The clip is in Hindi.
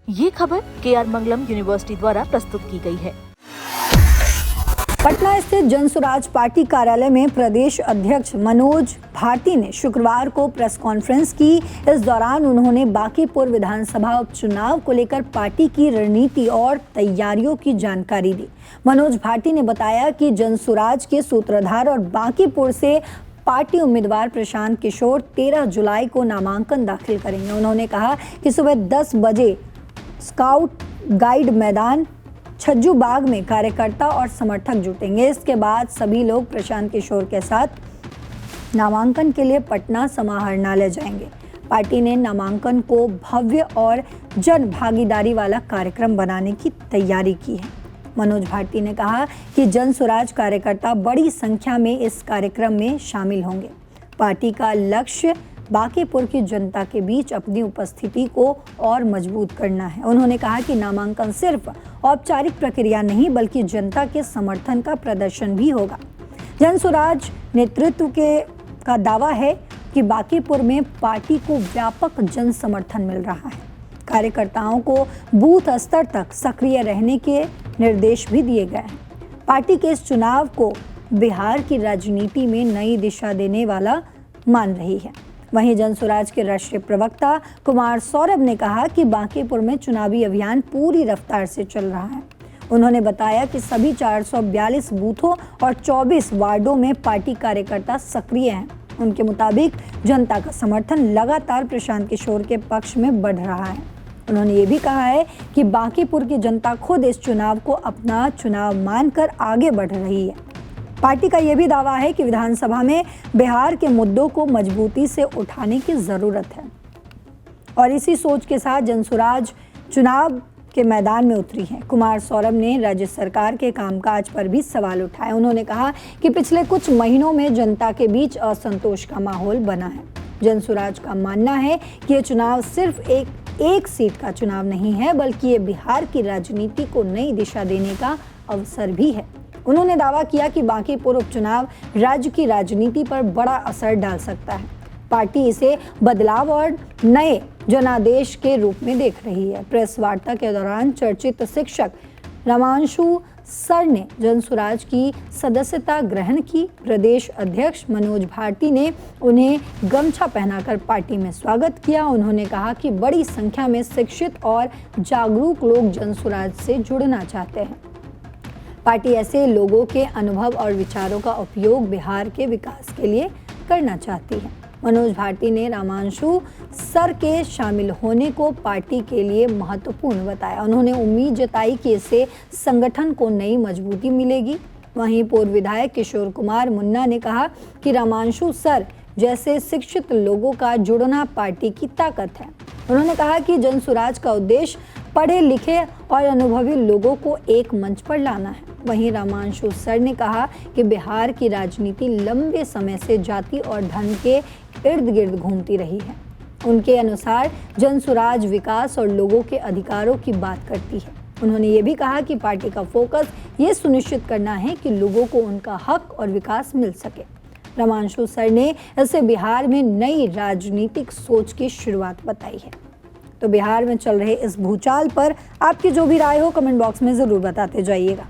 ये खबर KR मंगलम यूनिवर्सिटी द्वारा प्रस्तुत की गई है। पटना स्थित जनसुराज पार्टी कार्यालय में प्रदेश अध्यक्ष मनोज भारती ने शुक्रवार को प्रेस कॉन्फ्रेंस की। इस दौरान उन्होंने बांकीपुर विधानसभा उपचुनाव को लेकर पार्टी की रणनीति और तैयारियों की जानकारी दी। मनोज भारती ने बताया कि जनसुराज के सूत्रधार और बांकीपुर से पार्टी उम्मीदवार प्रशांत किशोर 13 जुलाई को नामांकन दाखिल करेंगे। उन्होंने कहा कि सुबह 10 बजे स्काउट गाइड मैदान छज्जू बाग में कार्यकर्ता और समर्थक जुटेंगे। इसके बाद सभी लोग प्रशांत किशोर के साथ नामांकन के लिए पटना समाहरणालय जाएंगे। पार्टी ने नामांकन को भव्य और जन भागीदारी वाला कार्यक्रम बनाने की तैयारी की है। मनोज भारती ने कहा कि जनसुराज कार्यकर्ता बड़ी संख्या में इस कार्यक्रम में शामिल होंगे। पार्टी का लक्ष्य बांकीपुर की जनता के बीच अपनी उपस्थिति को और मजबूत करना है। उन्होंने कहा कि नामांकन सिर्फ औपचारिक प्रक्रिया नहीं बल्कि जनता के समर्थन का प्रदर्शन भी होगा। जनसुराज नेतृत्व का दावा है कि बांकीपुर में पार्टी को व्यापक जन समर्थन मिल रहा है। कार्यकर्ताओं को बूथ स्तर तक सक्रिय रहने के निर्देश भी दिए गए हैं। पार्टी के इस चुनाव को बिहार की राजनीति में नई दिशा देने वाला मान रही है। वहीं जनसुराज के राष्ट्रीय प्रवक्ता कुमार सौरभ ने कहा कि बांकीपुर में चुनावी अभियान पूरी रफ्तार से चल रहा है। उन्होंने बताया कि सभी 442 बूथों और 24 वार्डों में पार्टी कार्यकर्ता सक्रिय हैं। उनके मुताबिक जनता का समर्थन लगातार प्रशांत किशोर के पक्ष में बढ़ रहा है। उन्होंने ये भी कहा है कि बांकीपुर की जनता खुद इस चुनाव को अपना चुनाव मानकर आगे बढ़ रही है। पार्टी का यह भी दावा है कि विधानसभा में बिहार के मुद्दों को मजबूती से उठाने की जरूरत है और इसी सोच के साथ जनसुराज चुनाव के मैदान में उतरी है। कुमार सौरभ ने राज्य सरकार के कामकाज पर भी सवाल उठाए। उन्होंने कहा कि पिछले कुछ महीनों में जनता के बीच असंतोष का माहौल बना है। जनसुराज का मानना है कि ये चुनाव सिर्फ एक सीट का चुनाव नहीं है बल्कि ये बिहार की राजनीति को नई दिशा देने का अवसर भी है। उन्होंने दावा किया कि बांकीपुर उपचुनाव राज्य की राजनीति पर बड़ा असर डाल सकता है। पार्टी इसे बदलाव और नए जनादेश के रूप में देख रही है। प्रेस वार्ता के दौरान चर्चित शिक्षक रामांशु सर ने जनसुराज की सदस्यता ग्रहण की। प्रदेश अध्यक्ष मनोज भारती ने उन्हें गमछा पहनाकर पार्टी में स्वागत किया। उन्होंने कहा कि बड़ी संख्या में शिक्षित और जागरूक लोग जनसुराज से जुड़ना चाहते हैं। पार्टी ऐसे लोगों के अनुभव और विचारों का उपयोग बिहार के विकास के लिए करना चाहती है। मनोज भारती ने रामांशु सर के शामिल होने को पार्टी के लिए महत्वपूर्ण बताया। उन्होंने उम्मीद जताई कि इससे संगठन को नई मजबूती मिलेगी। वहीं पूर्व विधायक किशोर कुमार मुन्ना ने कहा कि रामांशु सर जैसे शिक्षित लोगों का जुड़ना पार्टी की ताकत है। उन्होंने कहा कि जनसुराज का उद्देश्य पढ़े लिखे और अनुभवी लोगों को एक मंच पर लाना है। वहीं रामांशु सर ने कहा कि बिहार की राजनीति लंबे समय से जाति और धन के इर्द गिर्द घूमती रही है। उनके अनुसार जनसुराज विकास और लोगों के अधिकारों की बात करती है। उन्होंने ये भी कहा कि पार्टी का फोकस ये सुनिश्चित करना है कि लोगों को उनका हक और विकास मिल सके। रामांशु सर ने इसे बिहार में नई राजनीतिक सोच की शुरुआत बताई है। तो बिहार में चल रहे इस भूचाल पर आपकी जो भी राय हो कमेंट बॉक्स में ज़रूर बताते जाइएगा।